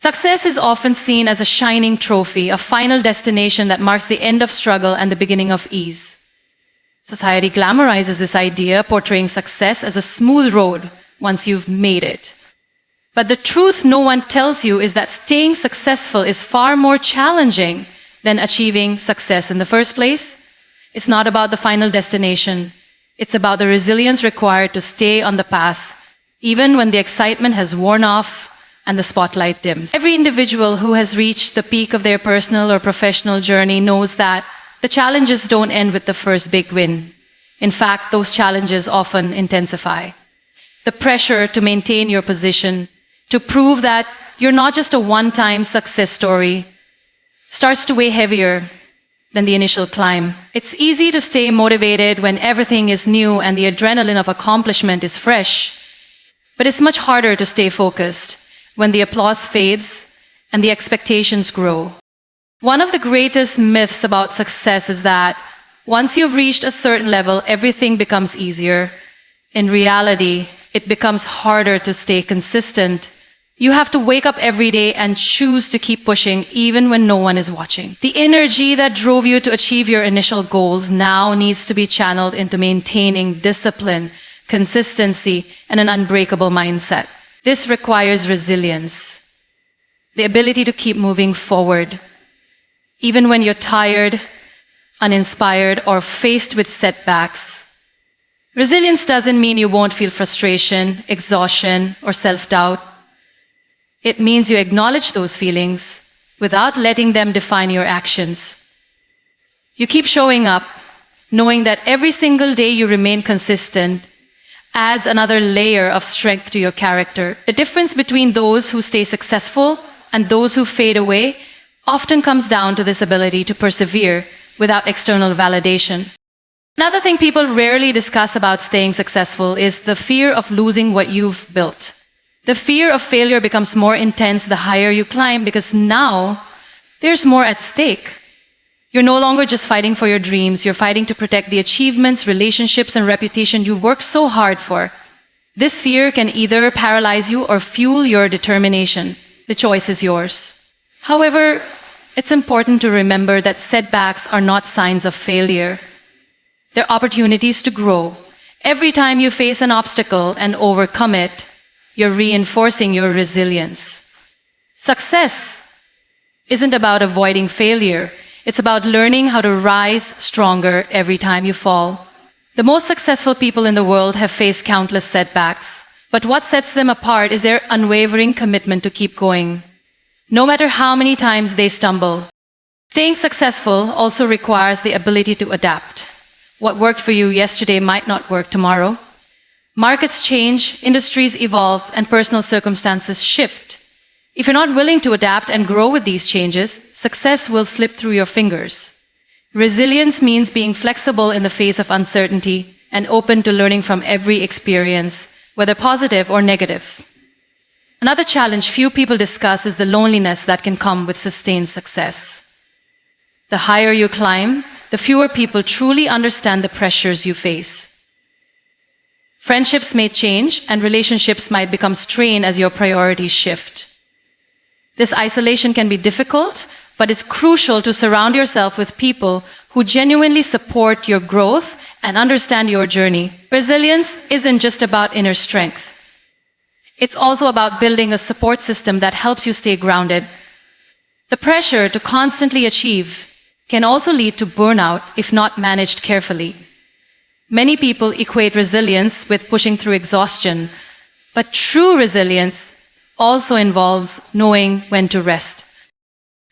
Success is often seen as a shining trophy, a final destination that marks the end of struggle and the beginning of ease. Society glamorizes this idea, portraying success as a smooth road once you've made it. But the truth no one tells you is that staying successful is far more challenging than achieving success in the first place. It's not about the final destination. It's about the resilience required to stay on the path, even when the excitement has worn off and the spotlight dims. Every individual who has reached the peak of their personal or professional journey knows that the challenges don't end with the first big win. In fact, those challenges often intensify. The pressure to maintain your position, to prove that you're not just a one-time success story, starts to weigh heavier than the initial climb. It's easy to stay motivated when everything is new and the adrenaline of accomplishment is fresh. But it's much harder to stay focused when the applause fades and the expectations grow. One of the greatest myths about success is that once you've reached a certain level, everything becomes easier. In reality, it becomes harder to stay consistent. You have to wake up every day and choose to keep pushing even when no one is watching. The energy that drove you to achieve your initial goals now needs to be channeled into maintaining discipline, consistency, and an unbreakable mindset. This requires resilience, the ability to keep moving forward, even when you're tired, uninspired, or faced with setbacks. Resilience doesn't mean you won't feel frustration, exhaustion, or self-doubt. It means you acknowledge those feelings without letting them define your actions. You keep showing up, knowing that every single day you remain consistent adds another layer of strength to your character. The difference between those who stay successful and those who fade away often comes down to this ability to persevere without external validation. Another thing people rarely discuss about staying successful is the fear of losing what you've built. The fear of failure becomes more intense the higher you climb because now there's more at stake. You're no longer just fighting for your dreams, you're fighting to protect the achievements, relationships, and reputation you've worked so hard for. This fear can either paralyze you or fuel your determination. The choice is yours. However, it's important to remember that setbacks are not signs of failure. They're opportunities to grow. Every time you face an obstacle and overcome it, you're reinforcing your resilience. Success isn't about avoiding failure. It's about learning how to rise stronger every time you fall. The most successful people in the world have faced countless setbacks, but what sets them apart is their unwavering commitment to keep going, no matter how many times they stumble. Staying successful also requires the ability to adapt. What worked for you yesterday might not work tomorrow. Markets change, industries evolve, and personal circumstances shift. If you're not willing to adapt and grow with these changes, success will slip through your fingers. Resilience means being flexible in the face of uncertainty and open to learning from every experience, whether positive or negative. Another challenge few people discuss is the loneliness that can come with sustained success. The higher you climb, the fewer people truly understand the pressures you face. Friendships may change and relationships might become strained as your priorities shift. This isolation can be difficult, but it's crucial to surround yourself with people who genuinely support your growth and understand your journey. Resilience isn't just about inner strength. It's also about building a support system that helps you stay grounded. The pressure to constantly achieve can also lead to burnout if not managed carefully. Many people equate resilience with pushing through exhaustion, but true resilience also involves knowing when to rest.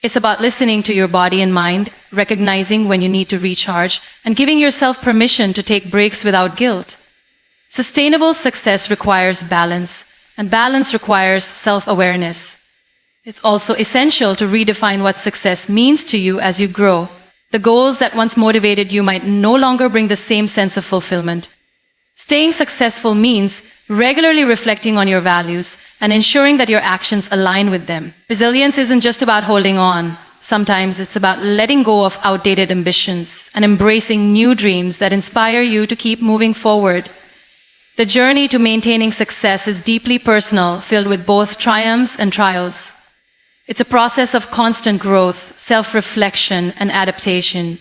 It's about listening to your body and mind, recognizing when you need to recharge, and giving yourself permission to take breaks without guilt. Sustainable success requires balance, and balance requires self-awareness. It's also essential to redefine what success means to you as you grow. The goals that once motivated you might no longer bring the same sense of fulfillment. Staying successful means regularly reflecting on your values and ensuring that your actions align with them. Resilience isn't just about holding on. Sometimes it's about letting go of outdated ambitions and embracing new dreams that inspire you to keep moving forward. The journey to maintaining success is deeply personal, filled with both triumphs and trials. It's a process of constant growth, self-reflection, and adaptation.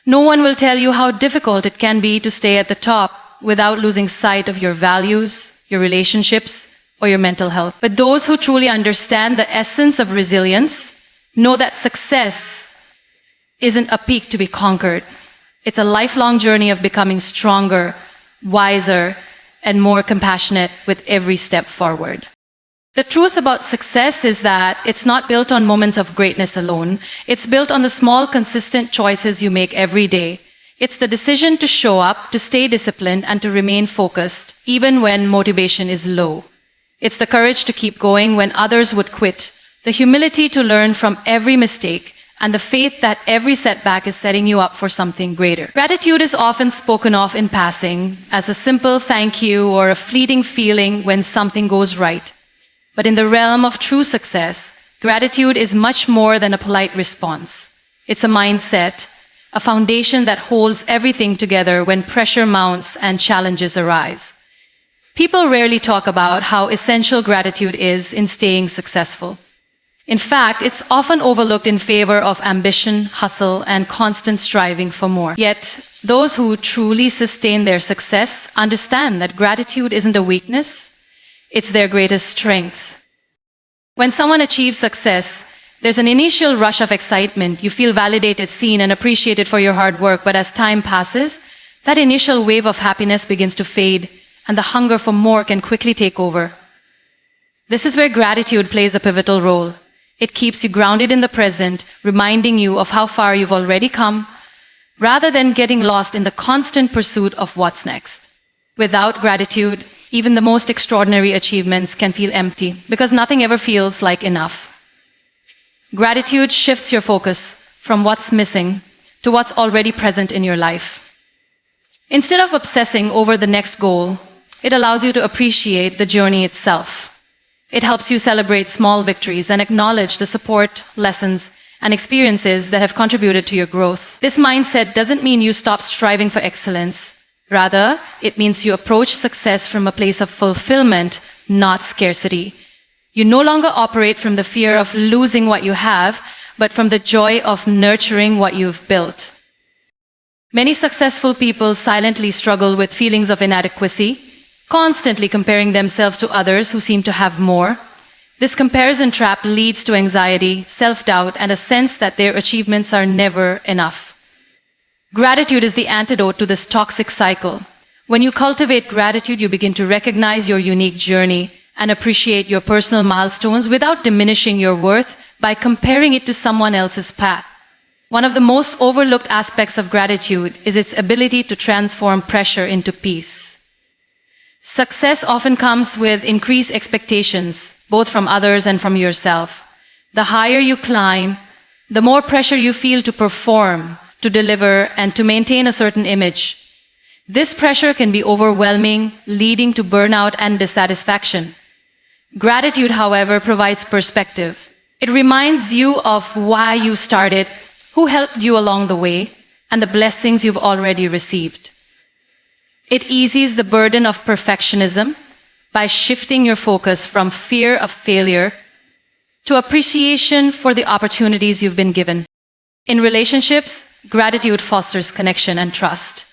No one will tell you how difficult it can be to stay at the top without losing sight of your values, your relationships, or your mental health. But those who truly understand the essence of resilience know that success isn't a peak to be conquered. It's a lifelong journey of becoming stronger, wiser, and more compassionate with every step forward. The truth about success is that it's not built on moments of greatness alone. It's built on the small, consistent choices you make every day. It's the decision to show up, to stay disciplined, and to remain focused, even when motivation is low. It's the courage to keep going when others would quit, the humility to learn from every mistake, and the faith that every setback is setting you up for something greater. Gratitude is often spoken of in passing as a simple thank you or a fleeting feeling when something goes right. But in the realm of true success, gratitude is much more than a polite response. It's a mindset, a foundation that holds everything together when pressure mounts and challenges arise. People rarely talk about how essential gratitude is in staying successful. In fact, it's often overlooked in favor of ambition, hustle, and constant striving for more. Yet, those who truly sustain their success understand that gratitude isn't a weakness, it's their greatest strength. When someone achieves success, there's an initial rush of excitement. You feel validated, seen, and appreciated for your hard work. But as time passes, that initial wave of happiness begins to fade, and the hunger for more can quickly take over. This is where gratitude plays a pivotal role. It keeps you grounded in the present, reminding you of how far you've already come, rather than getting lost in the constant pursuit of what's next. Without gratitude, even the most extraordinary achievements can feel empty because nothing ever feels like enough. Gratitude shifts your focus from what's missing to what's already present in your life. Instead of obsessing over the next goal, it allows you to appreciate the journey itself. It helps you celebrate small victories and acknowledge the support, lessons, and experiences that have contributed to your growth. This mindset doesn't mean you stop striving for excellence. Rather, it means you approach success from a place of fulfillment, not scarcity. You no longer operate from the fear of losing what you have, but from the joy of nurturing what you've built. Many successful people silently struggle with feelings of inadequacy, constantly comparing themselves to others who seem to have more. This comparison trap leads to anxiety, self-doubt, and a sense that their achievements are never enough. Gratitude is the antidote to this toxic cycle. When you cultivate gratitude, you begin to recognize your unique journey and appreciate your personal milestones without diminishing your worth by comparing it to someone else's path. One of the most overlooked aspects of gratitude is its ability to transform pressure into peace. Success often comes with increased expectations, both from others and from yourself. The higher you climb, the more pressure you feel to perform, to deliver, and to maintain a certain image. This pressure can be overwhelming, leading to burnout and dissatisfaction. Gratitude, however, provides perspective. It reminds you of why you started, who helped you along the way, and the blessings you've already received. It eases the burden of perfectionism by shifting your focus from fear of failure to appreciation for the opportunities you've been given. In relationships, gratitude fosters connection and trust.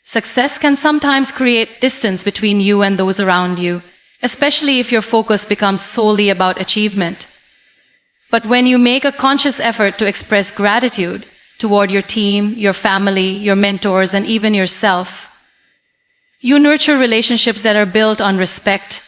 Success can sometimes create distance between you and those around you, especially if your focus becomes solely about achievement. But when you make a conscious effort to express gratitude toward your team, your family, your mentors, and even yourself, you nurture relationships that are built on respect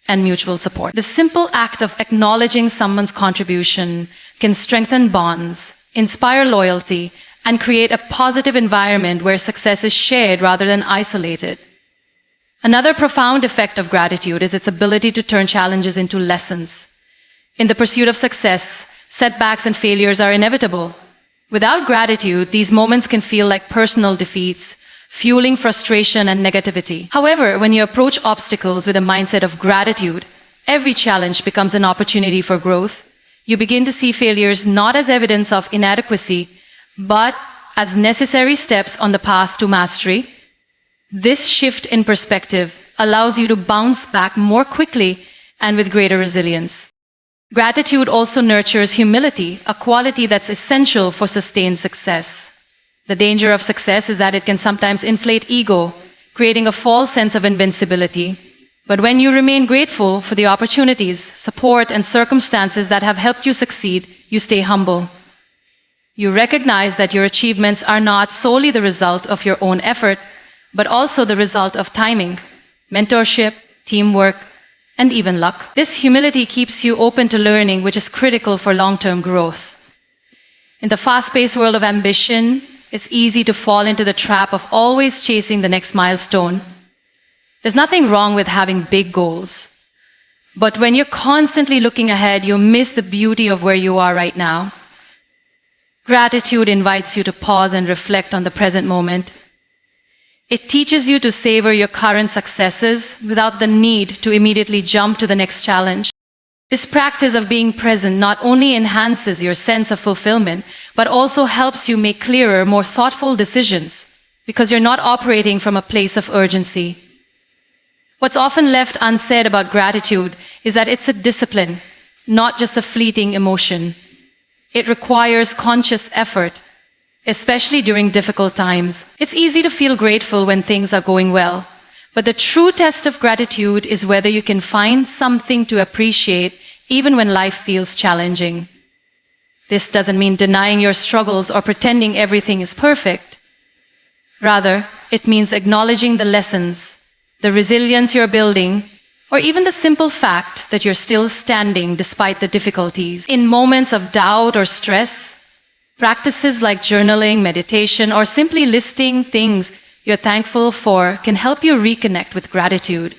and mutual support. The simple act of acknowledging someone's contribution can strengthen bonds, inspire loyalty, and create a positive environment where success is shared rather than isolated. Another profound effect of gratitude is its ability to turn challenges into lessons. In the pursuit of success, setbacks and failures are inevitable. Without gratitude, these moments can feel like personal defeats, fueling frustration and negativity. However, when you approach obstacles with a mindset of gratitude, every challenge becomes an opportunity for growth. You begin to see failures not as evidence of inadequacy, but as necessary steps on the path to mastery. This shift in perspective allows you to bounce back more quickly and with greater resilience. Gratitude also nurtures humility, a quality that's essential for sustained success. The danger of success is that it can sometimes inflate ego, creating a false sense of invincibility. But when you remain grateful for the opportunities, support, and circumstances that have helped you succeed, you stay humble. You recognize that your achievements are not solely the result of your own effort, but also the result of timing, mentorship, teamwork, and even luck. This humility keeps you open to learning, which is critical for long-term growth. In the fast-paced world of ambition, it's easy to fall into the trap of always chasing the next milestone. There's nothing wrong with having big goals. But when you're constantly looking ahead, you miss the beauty of where you are right now. Gratitude invites you to pause and reflect on the present moment. It teaches you to savor your current successes without the need to immediately jump to the next challenge. This practice of being present not only enhances your sense of fulfillment, but also helps you make clearer, more thoughtful decisions, because you're not operating from a place of urgency. What's often left unsaid about gratitude is that it's a discipline, not just a fleeting emotion. It requires conscious effort, especially during difficult times. It's easy to feel grateful when things are going well, but the true test of gratitude is whether you can find something to appreciate even when life feels challenging. This doesn't mean denying your struggles or pretending everything is perfect. Rather, it means acknowledging the lessons, the resilience you're building, or even the simple fact that you're still standing despite the difficulties. In moments of doubt or stress, practices like journaling, meditation, or simply listing things you're thankful for can help you reconnect with gratitude.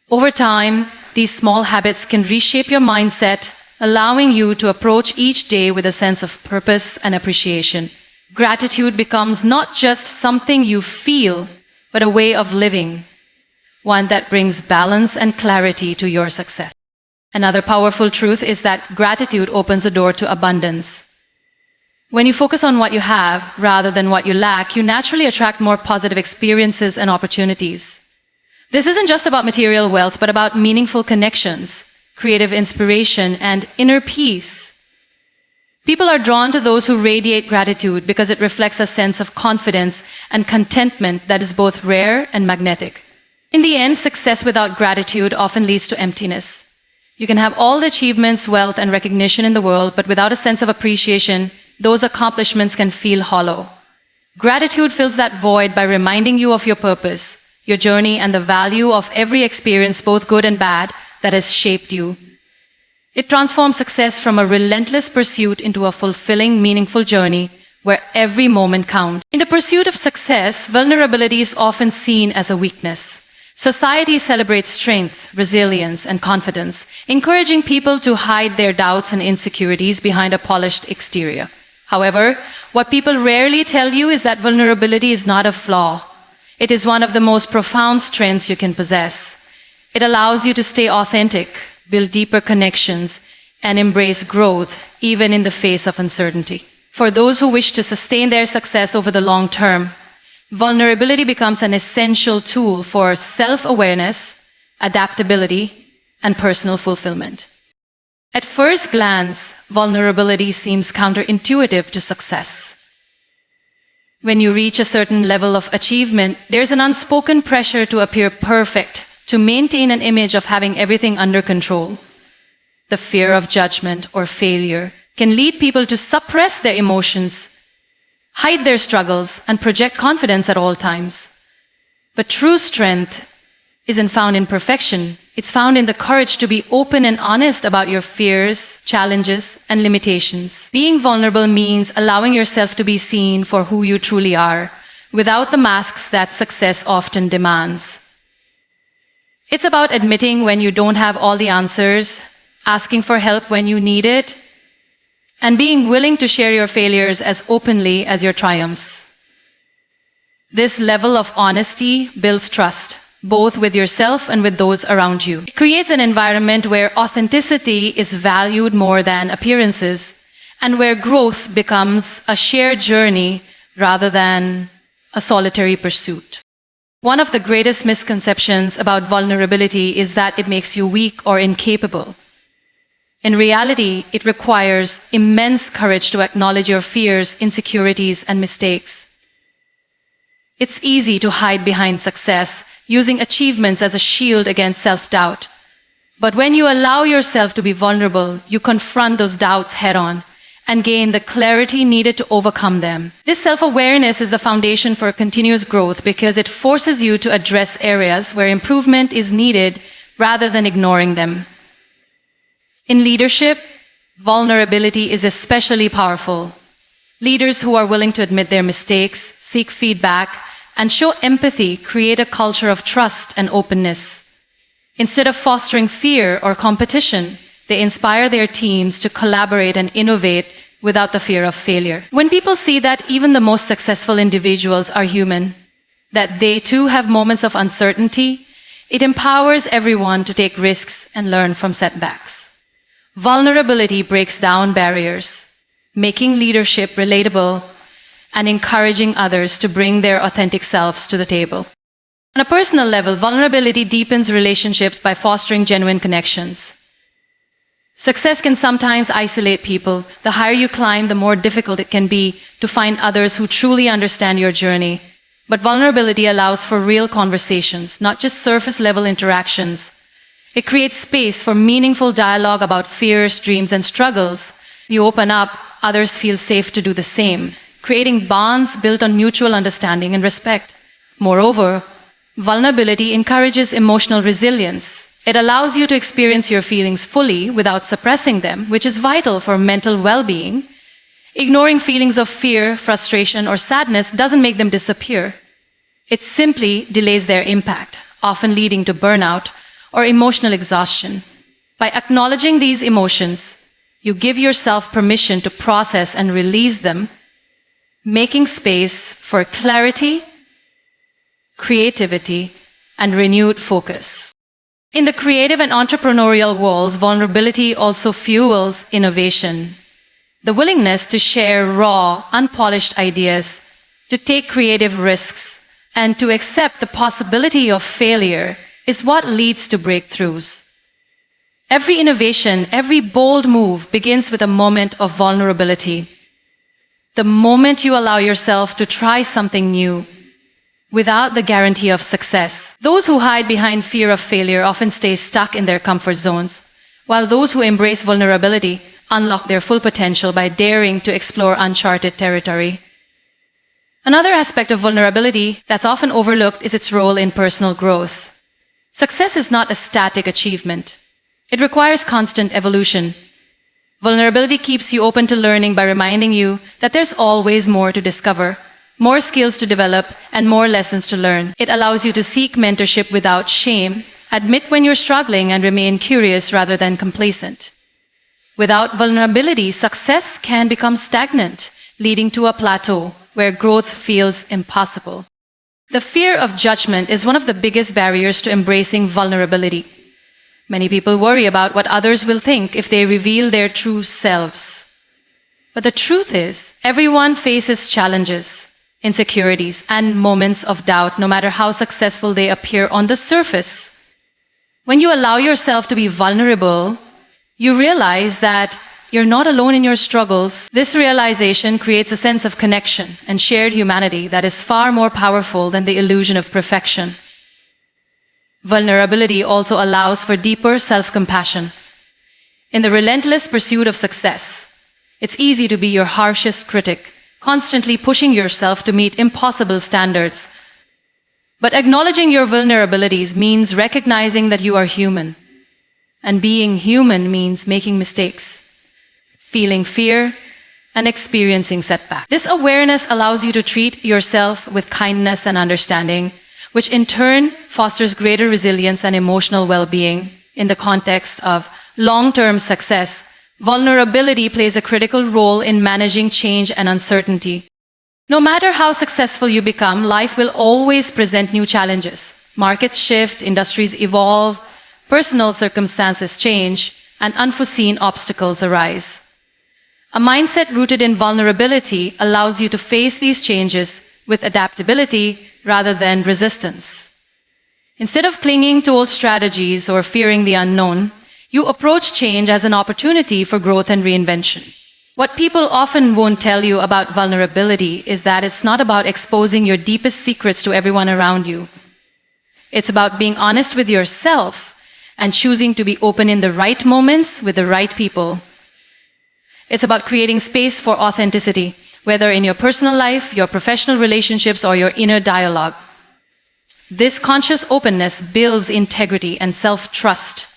Over time, these small habits can reshape your mindset, allowing you to approach each day with a sense of purpose and appreciation. Gratitude becomes not just something you feel, but a way of living, one that brings balance and clarity to your success. Another powerful truth is that gratitude opens the door to abundance. When you focus on what you have rather than what you lack, you naturally attract more positive experiences and opportunities. This isn't just about material wealth, but about meaningful connections, creative inspiration, and inner peace. People are drawn to those who radiate gratitude because it reflects a sense of confidence and contentment that is both rare and magnetic. In the end, success without gratitude often leads to emptiness. You can have all the achievements, wealth, and recognition in the world, but without a sense of appreciation, those accomplishments can feel hollow. Gratitude fills that void by reminding you of your purpose, your journey, and the value of every experience, both good and bad, that has shaped you. It transforms success from a relentless pursuit into a fulfilling, meaningful journey where every moment counts. In the pursuit of success, vulnerability is often seen as a weakness. Society celebrates strength, resilience, and confidence, encouraging people to hide their doubts and insecurities behind a polished exterior. However, what people rarely tell you is that vulnerability is not a flaw. It is one of the most profound strengths you can possess. It allows you to stay authentic, build deeper connections, and embrace growth, even in the face of uncertainty. For those who wish to sustain their success over the long term, vulnerability becomes an essential tool for self-awareness, adaptability, and personal fulfillment. At first glance, vulnerability seems counterintuitive to success. When you reach a certain level of achievement, there's an unspoken pressure to appear perfect, to maintain an image of having everything under control. The fear of judgment or failure can lead people to suppress their emotions, hide their struggles, and project confidence at all times. But true strength isn't found in perfection. It's found in the courage to be open and honest about your fears, challenges, and limitations. Being vulnerable means allowing yourself to be seen for who you truly are, without the masks that success often demands. It's about admitting when you don't have all the answers, asking for help when you need it, and being willing to share your failures as openly as your triumphs. This level of honesty builds trust, both with yourself and with those around you. It creates an environment where authenticity is valued more than appearances, and where growth becomes a shared journey rather than a solitary pursuit. One of the greatest misconceptions about vulnerability is that it makes you weak or incapable. In reality, it requires immense courage to acknowledge your fears, insecurities, and mistakes. It's easy to hide behind success, using achievements as a shield against self-doubt. But when you allow yourself to be vulnerable, you confront those doubts head-on and gain the clarity needed to overcome them. This self-awareness is the foundation for continuous growth because it forces you to address areas where improvement is needed rather than ignoring them. In leadership, vulnerability is especially powerful. Leaders who are willing to admit their mistakes, seek feedback, and show empathy create a culture of trust and openness. Instead of fostering fear or competition, they inspire their teams to collaborate and innovate without the fear of failure. When people see that even the most successful individuals are human, that they too have moments of uncertainty, it empowers everyone to take risks and learn from setbacks. Vulnerability breaks down barriers, making leadership relatable and encouraging others to bring their authentic selves to the table. On a personal level, vulnerability deepens relationships by fostering genuine connections. Success can sometimes isolate people. The higher you climb, the more difficult it can be to find others who truly understand your journey. But vulnerability allows for real conversations, not just surface-level interactions. It creates space for meaningful dialogue about fears, dreams, and struggles. You open up, others feel safe to do the same, creating bonds built on mutual understanding and respect. Moreover, vulnerability encourages emotional resilience. It allows you to experience your feelings fully without suppressing them, which is vital for mental well-being. Ignoring feelings of fear, frustration, or sadness doesn't make them disappear. It simply delays their impact, often leading to burnout or emotional exhaustion. By acknowledging these emotions, you give yourself permission to process and release them, making space for clarity, creativity, and renewed focus. In the creative and entrepreneurial worlds, vulnerability also fuels innovation. The willingness to share raw, unpolished ideas, to take creative risks, and to accept the possibility of failure is what leads to breakthroughs. Every innovation, every bold move begins with a moment of vulnerability. The moment you allow yourself to try something new, without the guarantee of success. Those who hide behind fear of failure often stay stuck in their comfort zones, while those who embrace vulnerability unlock their full potential by daring to explore uncharted territory. Another aspect of vulnerability that's often overlooked is its role in personal growth. Success is not a static achievement. It requires constant evolution. Vulnerability keeps you open to learning by reminding you that there's always more to discover, more skills to develop, and more lessons to learn. It allows you to seek mentorship without shame, admit when you're struggling, and remain curious rather than complacent. Without vulnerability, success can become stagnant, leading to a plateau where growth feels impossible. The fear of judgment is one of the biggest barriers to embracing vulnerability. Many people worry about what others will think if they reveal their true selves. But the truth is, everyone faces challenges, insecurities, and moments of doubt, no matter how successful they appear on the surface. When you allow yourself to be vulnerable, you realize that you're not alone in your struggles. This realization creates a sense of connection and shared humanity that is far more powerful than the illusion of perfection. Vulnerability also allows for deeper self-compassion. In the relentless pursuit of success, it's easy to be your harshest critic, constantly pushing yourself to meet impossible standards. But acknowledging your vulnerabilities means recognizing that you are human. And being human means making mistakes, feeling fear, and experiencing setbacks. This awareness allows you to treat yourself with kindness and understanding, which in turn fosters greater resilience and emotional well-being. In the context of long-term success, vulnerability plays a critical role in managing change and uncertainty. No matter how successful you become, life will always present new challenges. Markets shift, industries evolve, personal circumstances change, and unforeseen obstacles arise. A mindset rooted in vulnerability allows you to face these changes with adaptability rather than resistance. Instead of clinging to old strategies or fearing the unknown, You approach change as an opportunity for growth and reinvention. What people often won't tell you about vulnerability is that it's not about exposing your deepest secrets to everyone around you. It's about being honest with yourself and choosing to be open in the right moments with the right people. It's about creating space for authenticity, whether in your personal life, your professional relationships, or your inner dialogue. This conscious openness builds integrity and self-trust,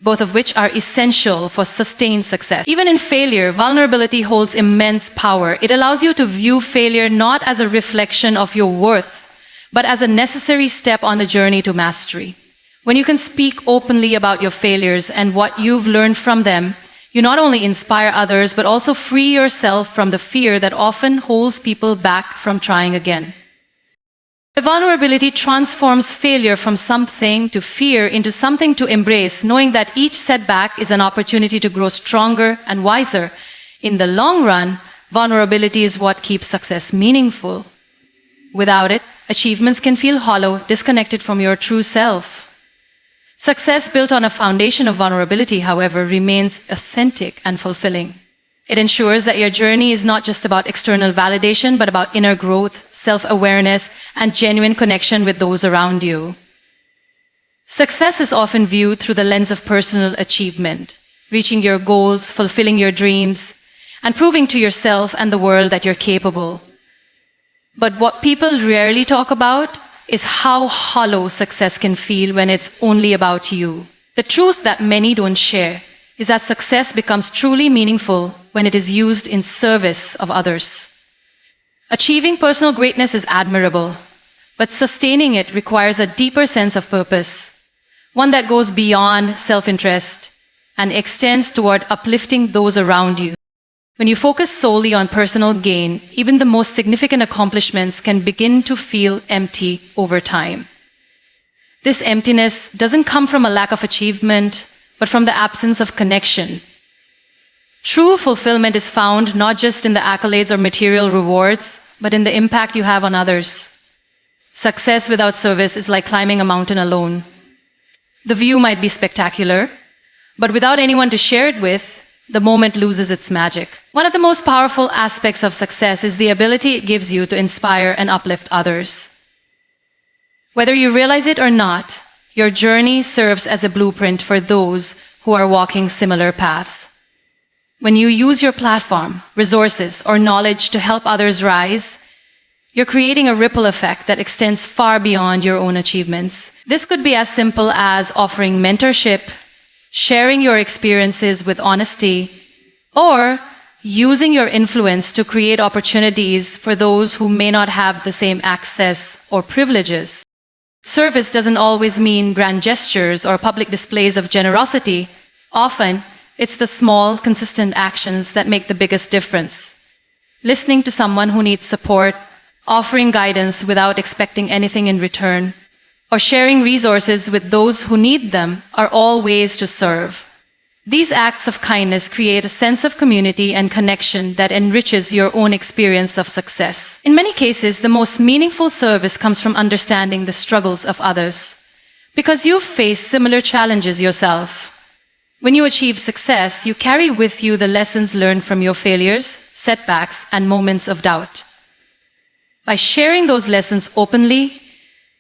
both of which are essential for sustained success. Even in failure, vulnerability holds immense power. It allows you to view failure not as a reflection of your worth, but as a necessary step on the journey to mastery. When you can speak openly about your failures and what you've learned from them, you not only inspire others, but also free yourself from the fear that often holds people back from trying again. The vulnerability transforms failure from something to fear into something to embrace, knowing that each setback is an opportunity to grow stronger and wiser. In the long run, vulnerability is what keeps success meaningful. Without it, achievements can feel hollow, disconnected from your true self. Success built on a foundation of vulnerability, however, remains authentic and fulfilling. It ensures that your journey is not just about external validation, but about inner growth, self-awareness, and genuine connection with those around you. Success is often viewed through the lens of personal achievement, reaching your goals, fulfilling your dreams, and proving to yourself and the world that you're capable. But what people rarely talk about is how hollow success can feel when it's only about you. The truth that many don't share is that success becomes truly meaningful when it is used in service of others. Achieving personal greatness is admirable, but sustaining it requires a deeper sense of purpose, one that goes beyond self-interest and extends toward uplifting those around you. When you focus solely on personal gain, even the most significant accomplishments can begin to feel empty over time. This emptiness doesn't come from a lack of achievement, but from the absence of connection. True fulfillment is found not just in the accolades or material rewards, but in the impact you have on others. Success without service is like climbing a mountain alone. The view might be spectacular, but without anyone to share it with, the moment loses its magic. One of the most powerful aspects of success is the ability it gives you to inspire and uplift others. Whether you realize it or not, your journey serves as a blueprint for those who are walking similar paths. When you use your platform, resources, or knowledge to help others rise, you're creating a ripple effect that extends far beyond your own achievements. This could be as simple as offering mentorship, sharing your experiences with honesty, or using your influence to create opportunities for those who may not have the same access or privileges. Service doesn't always mean grand gestures or public displays of generosity. Often, it's the small, consistent actions that make the biggest difference. Listening to someone who needs support, offering guidance without expecting anything in return, or sharing resources with those who need them are all ways to serve. These acts of kindness create a sense of community and connection that enriches your own experience of success. In many cases, the most meaningful service comes from understanding the struggles of others, because you've faced similar challenges yourself. When you achieve success, you carry with you the lessons learned from your failures, setbacks, and moments of doubt. By sharing those lessons openly,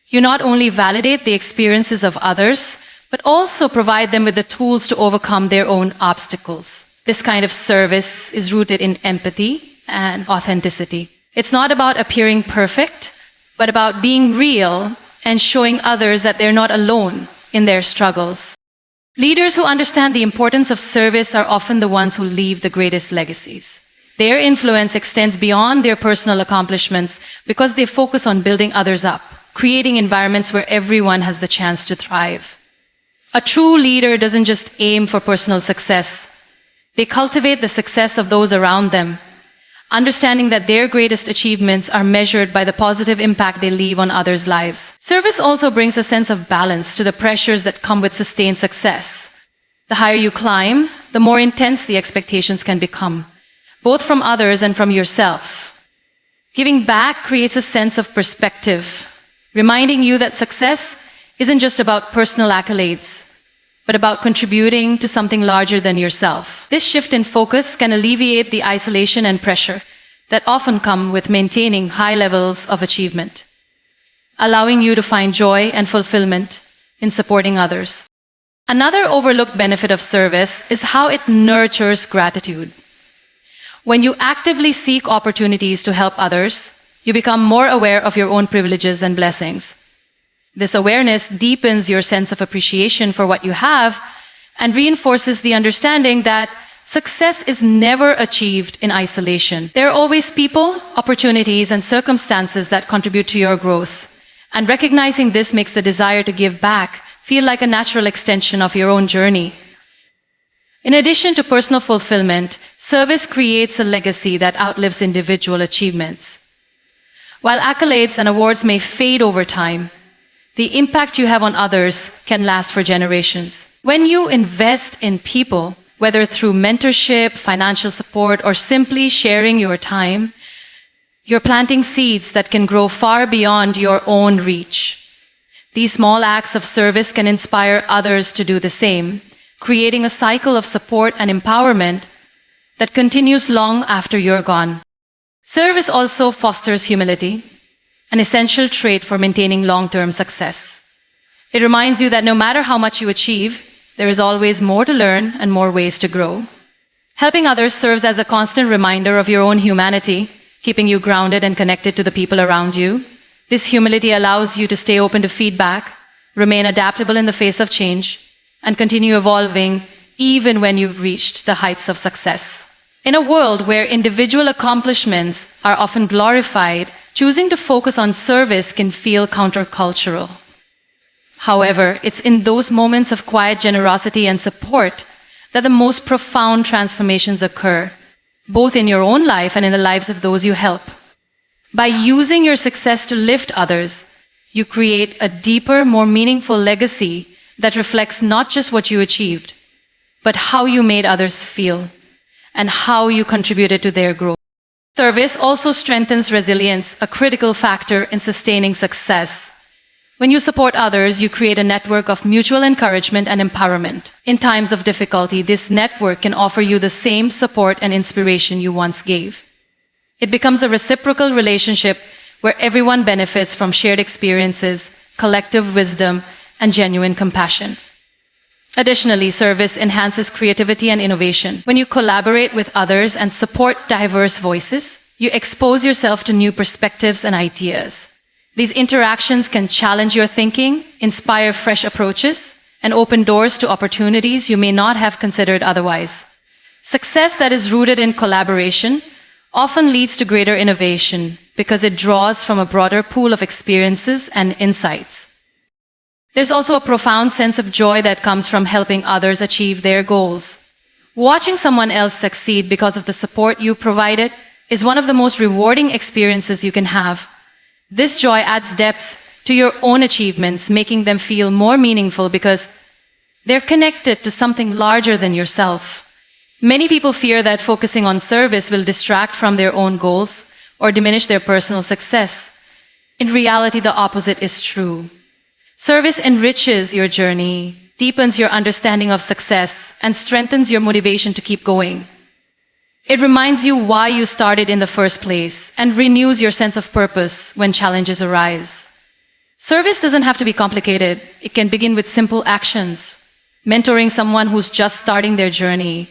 you not only validate the experiences of others, but also provide them with the tools to overcome their own obstacles. This kind of service is rooted in empathy and authenticity. It's not about appearing perfect, but about being real and showing others that they're not alone in their struggles. Leaders who understand the importance of service are often the ones who leave the greatest legacies. Their influence extends beyond their personal accomplishments because they focus on building others up, creating environments where everyone has the chance to thrive. A true leader doesn't just aim for personal success. They cultivate the success of those around them, understanding that their greatest achievements are measured by the positive impact they leave on others' lives. Service also brings a sense of balance to the pressures that come with sustained success. The higher you climb, the more intense the expectations can become, both from others and from yourself. Giving back creates a sense of perspective, reminding you that success isn't just about personal accolades, but about contributing to something larger than yourself. This shift in focus can alleviate the isolation and pressure that often come with maintaining high levels of achievement, allowing you to find joy and fulfillment in supporting others. Another overlooked benefit of service is how it nurtures gratitude. When you actively seek opportunities to help others, you become more aware of your own privileges and blessings. This awareness deepens your sense of appreciation for what you have and reinforces the understanding that success is never achieved in isolation. There are always people, opportunities, and circumstances that contribute to your growth. And recognizing this makes the desire to give back feel like a natural extension of your own journey. In addition to personal fulfillment, service creates a legacy that outlives individual achievements. While accolades and awards may fade over time, the impact you have on others can last for generations. When you invest in people, whether through mentorship, financial support, or simply sharing your time, you're planting seeds that can grow far beyond your own reach. These small acts of service can inspire others to do the same, creating a cycle of support and empowerment that continues long after you're gone. Service also fosters humility, an essential trait for maintaining long-term success. It reminds you that no matter how much you achieve, there is always more to learn and more ways to grow. Helping others serves as a constant reminder of your own humanity, keeping you grounded and connected to the people around you. This humility allows you to stay open to feedback, remain adaptable in the face of change, and continue evolving even when you've reached the heights of success. In a world where individual accomplishments are often glorified, choosing to focus on service can feel countercultural. However, it's in those moments of quiet generosity and support that the most profound transformations occur, both in your own life and in the lives of those you help. By using your success to lift others, you create a deeper, more meaningful legacy that reflects not just what you achieved, but how you made others feel and how you contributed to their growth. Service also strengthens resilience, a critical factor in sustaining success. When you support others, you create a network of mutual encouragement and empowerment. In times of difficulty, this network can offer you the same support and inspiration you once gave. It becomes a reciprocal relationship where everyone benefits from shared experiences, collective wisdom, and genuine compassion. Additionally, service enhances creativity and innovation. When you collaborate with others and support diverse voices, you expose yourself to new perspectives and ideas. These interactions can challenge your thinking, inspire fresh approaches, and open doors to opportunities you may not have considered otherwise. Success that is rooted in collaboration often leads to greater innovation because it draws from a broader pool of experiences and insights. There's also a profound sense of joy that comes from helping others achieve their goals. Watching someone else succeed because of the support you provided is one of the most rewarding experiences you can have. This joy adds depth to your own achievements, making them feel more meaningful because they're connected to something larger than yourself. Many people fear that focusing on service will distract from their own goals or diminish their personal success. In reality, the opposite is true. Service enriches your journey, deepens your understanding of success, and strengthens your motivation to keep going. It reminds you why you started in the first place and renews your sense of purpose when challenges arise. Service doesn't have to be complicated. It can begin with simple actions, mentoring someone who's just starting their journey,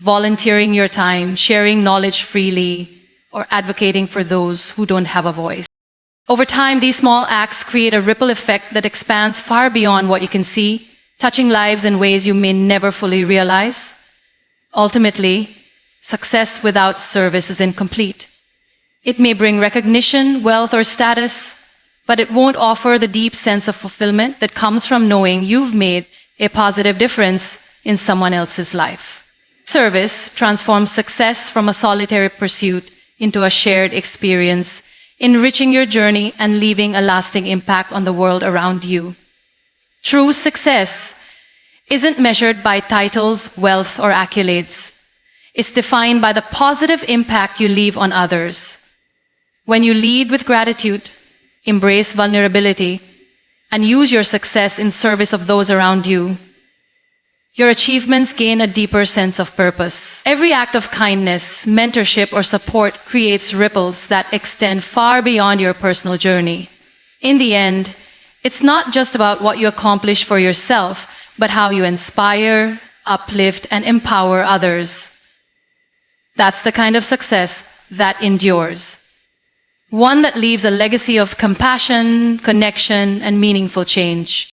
volunteering your time, sharing knowledge freely, or advocating for those who don't have a voice. Over time, these small acts create a ripple effect that expands far beyond what you can see, touching lives in ways you may never fully realize. Ultimately, success without service is incomplete. It may bring recognition, wealth, or status, but it won't offer the deep sense of fulfillment that comes from knowing you've made a positive difference in someone else's life. Service transforms success from a solitary pursuit into a shared experience, enriching your journey and leaving a lasting impact on the world around you. True success isn't measured by titles, wealth, or accolades. It's defined by the positive impact you leave on others. When you lead with gratitude, embrace vulnerability, and use your success in service of those around you, your achievements gain a deeper sense of purpose. Every act of kindness, mentorship, or support creates ripples that extend far beyond your personal journey. In the end, it's not just about what you accomplish for yourself, but how you inspire, uplift, and empower others. That's the kind of success that endures. One that leaves a legacy of compassion, connection, and meaningful change.